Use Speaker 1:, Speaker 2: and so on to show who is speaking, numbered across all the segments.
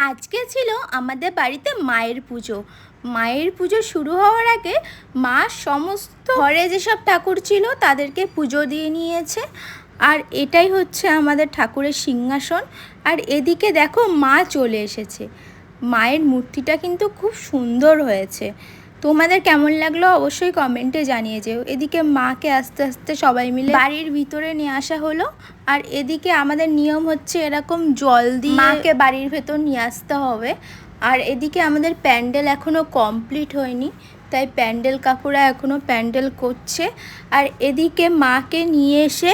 Speaker 1: আজকে ছিল আমাদের বাড়িতে মায়ের পুজো। মায়ের পুজো শুরু হওয়ার আগে মা সমস্ত ঘরে যেসব ঠাকুর ছিল তাদেরকে পুজো দিয়ে নিয়েছে। আর এটাই হচ্ছে আমাদের ঠাকুরের সিংহাসন। আর এদিকে দেখো মা চলে এসেছে। মায়ের মূর্তিটা কিন্তু খুব সুন্দর হয়েছে। তোমাদের কেমন লাগলো অবশ্যই কমেন্টে জানিয়ে যেও। এদিকে মাকে আস্তে আস্তে সবাই মিলে বাড়ির ভিতরে নিয়ে আসা হলো। আর এদিকে আমাদের নিয়ম হচ্ছে এরকম জল দিয়ে মাকে বাড়ির ভেতর নিয়ে আসতে হবে। আর এদিকে আমাদের প্যান্ডেল এখনও কমপ্লিট হয়নি, তাই প্যান্ডেল কাকুরা এখনও প্যান্ডেল করছে। আর এদিকে মাকে নিয়ে এসে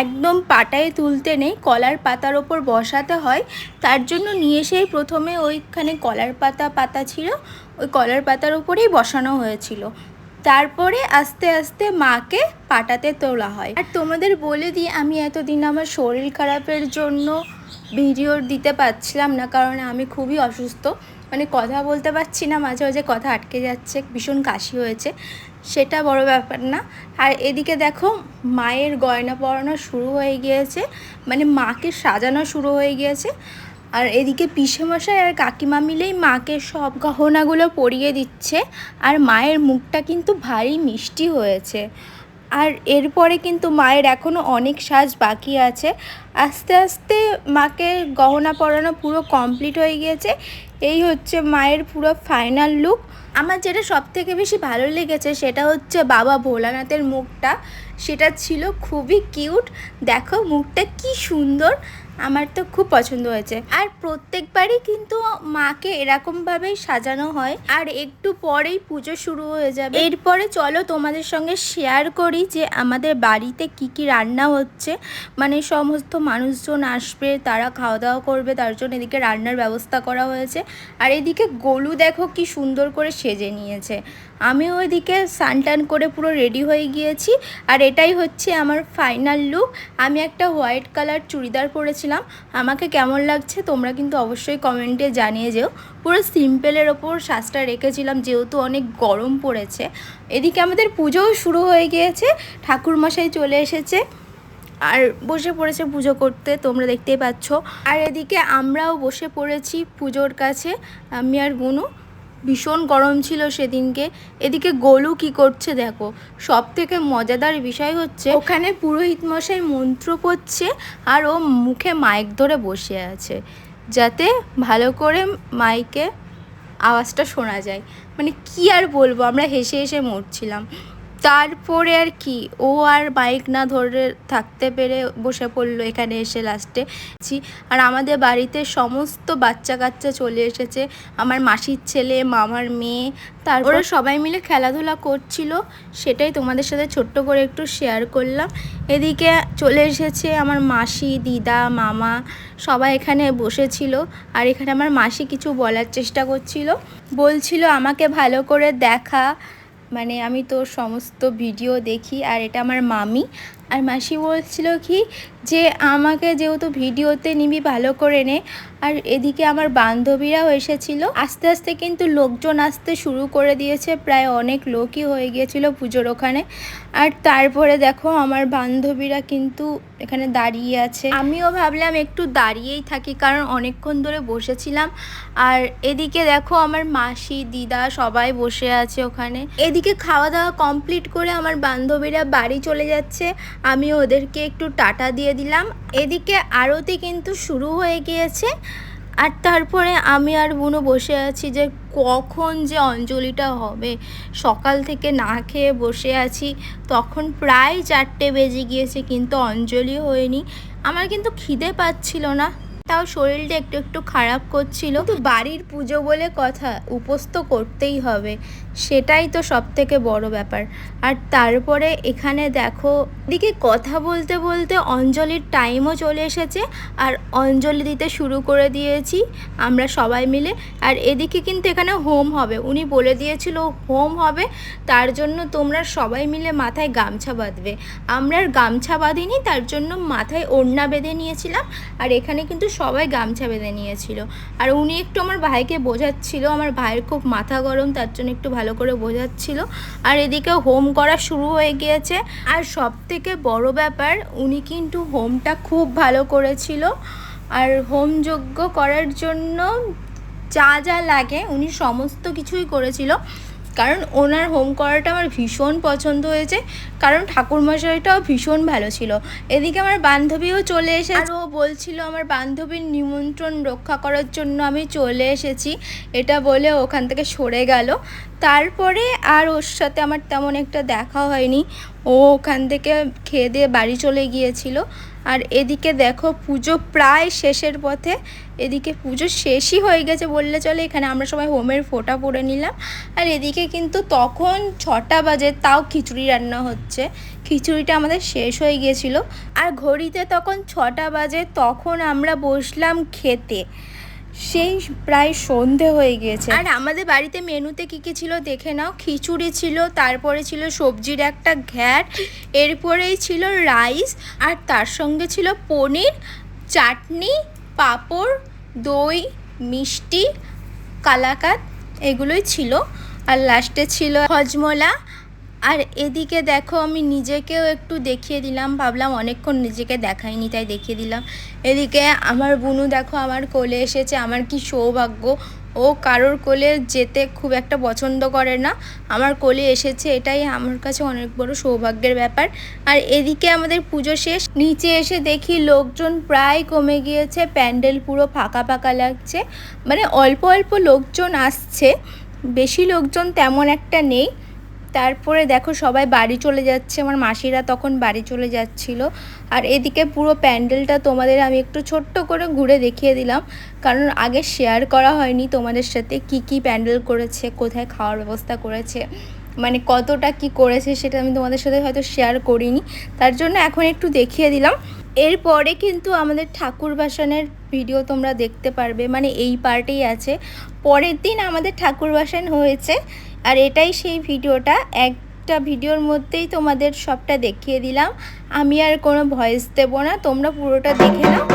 Speaker 1: একদম পাটায় তুলতে নেই, কলার পাতার ওপর বসাতে হয়। তার জন্য নিয়ে এসেই প্রথমে ওইখানে কলার পাতা ছিল, ওই কলার পাতার উপরেই বসানো হয়েছিল। তারপরে আস্তে আস্তে মাকে পাটাতে তোলা হয়। আর তোমাদের বলে দিই, আমি এতদিন আমার শরীর খারাপের জন্য ভিডিও দিতে পারছিলাম না, কারণ আমি খুবই অসুস্থ, মানে কথা বলতে পারছি না, মাঝে মাঝে কথা আটকে যাচ্ছে, ভীষণ কাশি হয়েছে, সেটা বড় ব্যাপার না। আর এদিকে দেখো মায়ের গয়না পরানো শুরু হয়ে গিয়েছে, মানে মাকে সাজানো শুরু হয়ে গিয়েছে। আর এদিকে পিসেমশাই আর কাকিমা মিলেই মাকে সব গহনাগুলো পরিয়ে দিচ্ছে। আর মায়ের মুখটা কিন্তু ভারী মিষ্টি হয়েছে। আর এরপরে কিন্তু মায়ের এখনও অনেক সাজ বাকি আছে। আস্তে আস্তে মাকে গহনা পরানো পুরো কমপ্লিট হয়ে গিয়েছে। এই হচ্ছে মায়ের পুরো ফাইনাল লুক। আমার যেটা সবথেকে বেশি ভালো লেগেছে সেটা হচ্ছে বাবা ভোলানাথের মুখটা, সেটা ছিল খুবই কিউট। দেখো মুখটা কি সুন্দর, আমার তো খুব পছন্দ হয়েছে। আর প্রত্যেকবারই কিন্তু মাকে এরকমভাবেই সাজানো হয়। আর একটু পরেই পুজো শুরু হয়ে যাবে। এরপরে চলো তোমাদের সঙ্গে শেয়ার করি যে আমাদের বাড়িতে কি কি রান্না হচ্ছে। মানে সমস্ত মানুষজন আসবে, তারা খাওয়া দাওয়া করবে, তার জন্য এদিকে রান্নার ব্যবস্থা করা হয়েছে। আর এদিকে গোলু দেখো কি সুন্দর করে সেজে নিয়েছে। আমিও ওইদিকে স্নান করে পুরো রেডি হয়ে গিয়েছি। আর এটাই হচ্ছে আমার ফাইনাল লুক। আমি একটা হোয়াইট কালার চুড়িদার পরেছিলাম, আমাকে কেমন লাগছে তোমরা কিন্তু অবশ্যই কমেন্টে জানিয়ে যেও। পুরো সিম্পলের ওপর সাজটা রেখেছিলাম যেহেতু অনেক গরম পড়েছে। এদিকে আমাদের পুজোও শুরু হয়ে গিয়েছে, ঠাকুরমশাই চলে এসেছে আর বসে পড়েছে পুজো করতে, তোমরা দেখতেই পাচ্ছ। আর এদিকে আমরাও বসে পড়েছি পুজোর কাছে, আমি আর গুনু। ভীষণ গরম ছিল সেদিনকে। এদিকে গোলু কি করছে দেখো। সব থেকে মজাদার বিষয় হচ্ছে ওখানে পুরোহিত মশাই মন্ত্র পড়ছে আর ও মুখে মাইক ধরে বসে আছে, যাতে ভালো করে মাইকে আওয়াজটা শোনা যায়। মানে কি আর বলবো, আমরা হেসে হেসে মরছিলাম। তারপরে আর কি, ও আর বাইক না ধরে থাকতে পেরে বসে পড়লো এখানে এসে লাস্টে। আর আমাদের বাড়িতে সমস্ত বাচ্চা কাচ্চা চলে এসেছে, আমার মাসির ছেলে, মামার মেয়ে, তারপরে সবাই মিলে খেলাধুলা করছিল। সেটাই তোমাদের সাথে ছোট্ট করে একটু শেয়ার করলাম। এদিকে চলে এসেছে আমার মাসি, দিদা, মামা, সবাই এখানে বসেছিল। আর এখানে আমার মাসি কিছু বলার চেষ্টা করছিল, বলছিল আমাকে ভালো করে দেখা, মানে আমি তো সমস্ত ভিডিও দেখি। আর এটা আমার মামি। আর মাসি বলছিল কি যে আমাকে যেহেতু ভিডিওতে নিবি ভালো করে নে। আর এদিকে আমার বান্ধবীরাও এসেছিলো। আস্তে আস্তে কিন্তু লোকজন আসতে শুরু করে দিয়েছে, প্রায় অনেক লোকই হয়ে গিয়েছিল পুজোর ওখানে। আর তারপরে দেখো আমার বান্ধবীরা কিন্তু এখানে দাঁড়িয়ে আছে। আমিও ভাবলাম একটু দাঁড়িয়েই থাকি, কারণ অনেকক্ষণ ধরে বসেছিলাম। আর এদিকে দেখো আমার মাসি, দিদা সবাই বসে আছে ওখানে। এদিকে খাওয়া দাওয়া কমপ্লিট করে আমার বান্ধবীরা বাড়ি চলে যাচ্ছে, আমিও ওদেরকে একটু টাটা দিয়ে দিলাম। এদিকে আরতি কিন্তু শুরু হয়ে গিয়েছে। আর তারপরে আমি আর বুনু বসে আছি যে কখন যে অঞ্জলিটা হবে। সকাল থেকে না খেয়ে বসে আছি, তখন প্রায় 4টে বেজে গিয়েছে, কিন্তু অঞ্জলি হয়নি। আমার কিন্তু খিদে পাচ্ছিল না, তাও শরীরটা একটু একটু খারাপ করছিল। তো বাড়ির পুজো বলে কথা, উপোস তো করতেই হবে, সেটাই তো সব থেকে বড় ব্যাপার। আর তারপরে এখানে দেখো এদিকে কথা বলতে বলতে অঞ্জলির টাইমও চলে এসেছে। আর অঞ্জলি দিতে শুরু করে দিয়েছি আমরা সবাই মিলে। আর এদিকে কিন্তু এখানে হোম হবে, উনি বলে দিয়েছিল হোম হবে, তার জন্য তোমরা সবাই মিলে মাথায় গামছা বাঁধবে। আমরা আর গামছা বাঁধিনি, তার জন্য মাথায় ওড়না বেঁধে নিয়েছিলাম। আর এখানে কিন্তু সবাই গামছা বেঁধে নিয়েছিল। আর উনি একটু আমার ভাইকে বোঝাচ্ছিল, আমার ভাইয়ের খুব মাথা গরম, তার জন্য একটু ভালো করে বোঝাচ্ছিল। আর এদিকে হোম করা শুরু হয়ে গিয়েছে। আর সব থেকে বড় ব্যাপার, উনি কিন্তু হোমটা খুব ভালো করেছিল। আর হোম যজ্ঞ করার জন্য যা যা লাগে উনি সমস্ত কিছুই করেছিল, কারণ ওনার হোম করাটা আমার ভীষণ পছন্দ হয়েছে, কারণ ঠাকুরমশাইটাও ভীষণ ভালো ছিল। এদিকে আমার বান্ধবীও চলে এসে, আর ও বলছিল আমার বান্ধবীর নিমন্ত্রণ রক্ষা করার জন্য আমি চলে এসেছি, এটা বলে ওখান থেকে সরে গেল। তারপরে আর ওর সাথে আমার তেমন একটা দেখা হয়নি, ও ওখান থেকে খেয়ে দিয়ে বাড়ি চলে গিয়েছিল। আর এদিকে দেখো পুজো প্রায় শেষের পথে, এদিকে পুজো শেষই হয়ে গেছে বললে চলে। এখানে আমরা সবাই হোমের ফোঁটা পড়ে নিলাম। আর এদিকে কিন্তু তখন 6টা বাজে, তাও খিচুড়ি রান্না হচ্ছে। খিচুড়িটা আমাদের শেষ হয়ে গিয়েছিল, আর ঘড়িতে তখন 6টা বাজে, তখন আমরা বসলাম খেতে। সেই প্রায় সন্ধে হয়ে গিয়েছে। আর আমাদের বাড়িতে মেনুতে কী কী ছিল দেখে নাও। খিচুড়ি ছিল, তারপরে ছিল সবজির একটা ঘ্যাট, এরপরেই ছিল রাইস, আর তার সঙ্গে ছিল পনির, চাটনি, পাঁপড়, দই, মিষ্টি, কালাকাঁদ, এগুলোই ছিল। আর লাস্টে ছিল হজমোলা। আর এদিকে দেখো আমি নিজেকেও একটু দেখিয়ে দিলাম, ভাবলাম অনেকক্ষণ নিজেকে দেখাইনি তাই দেখিয়ে দিলাম। এদিকে আমার বুনু দেখো আমার কোলে এসেছে, আমার কি সৌভাগ্য। ও কারোর কোলে যেতে খুব একটা পছন্দ করে না, আমার কোলে এসেছে, এটাই আমার কাছে অনেক বড় সৌভাগ্যের ব্যাপার। আর এদিকে আমাদের পুজো শেষ, নিচে এসে দেখি লোকজন প্রায় কমে গিয়েছে, প্যান্ডেল পুরো ফাঁকা ফাঁকা লাগছে, মানে অল্প অল্প লোকজন আসছে, বেশি লোকজন তেমন একটা নেই। তারপরে দেখো সবাই বাড়ি চলে যাচ্ছে, আমার মাসিরা তখন বাড়ি চলে যাচ্ছিল। আর এদিকে পুরো প্যান্ডেলটা তোমাদের আমি একটু ছোট্ট করে ঘুরে দেখিয়ে দিলাম, কারণ আগে শেয়ার করা হয়নি তোমাদের সাথে কি কি প্যান্ডেল করেছে, কোথায় খাওয়ার ব্যবস্থা করেছে, মানে কতটা কি করেছে সেটা আমি তোমাদের সাথে হয়তো শেয়ার করিনি, তার জন্য এখন একটু দেখিয়ে দিলাম। এরপরে কিন্তু আমাদের ঠাকুর ভাসানের ভিডিও তোমরা দেখতে পারবে, মানে এই পার্টেই আছে। পরের দিন আমাদের ঠাকুর ভাসান হয়েছে, আর এটাই সেই ভিডিওটা, একটা ভিডিওর মধ্যেই তোমাদের সবটা দেখিয়ে দিলাম। আমি আর কোনো ভয়েস দেব না, তোমরা পুরোটা দেখে নাও।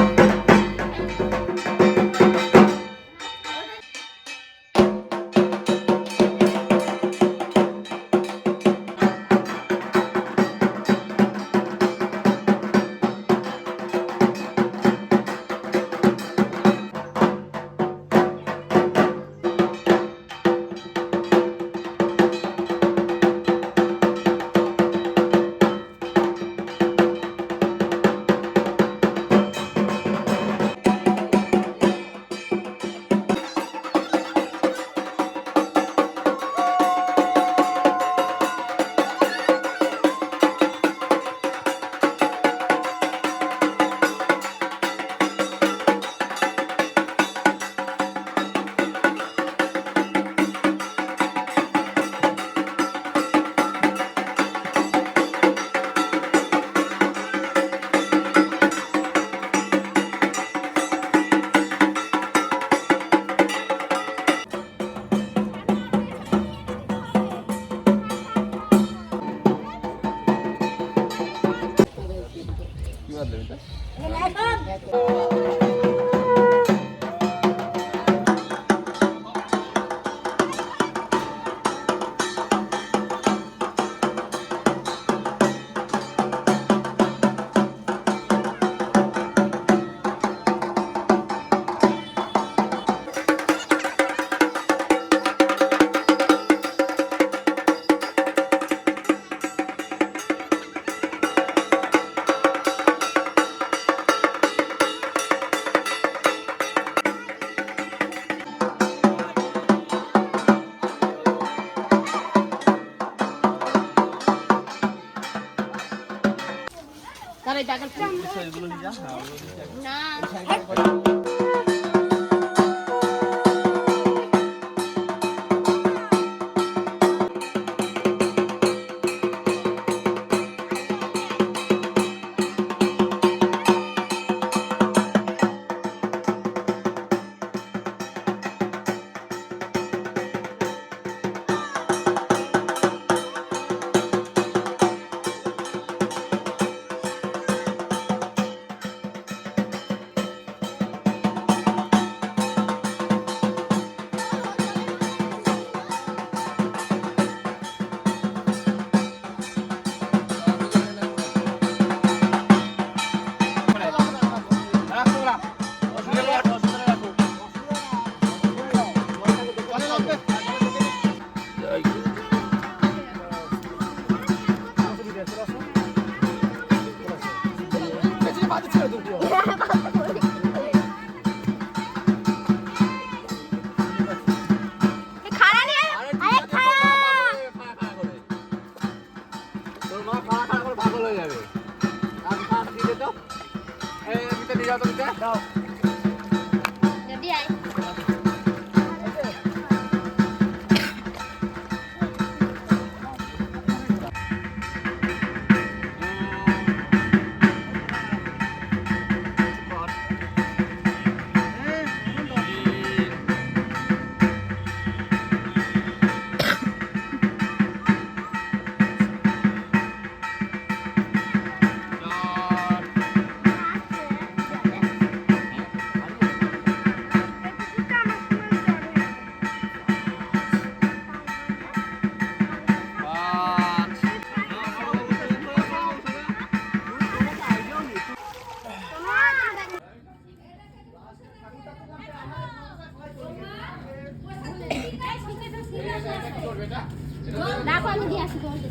Speaker 2: রাখো, আমি দিয়ে আসি তোমাকে।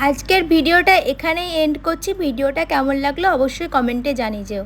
Speaker 1: আজকের ভিডিওটা এখানেই এন্ড করছি। ভিডিওটা কেমন লাগলো অবশ্যই কমেন্টে জানিয়ে যেও।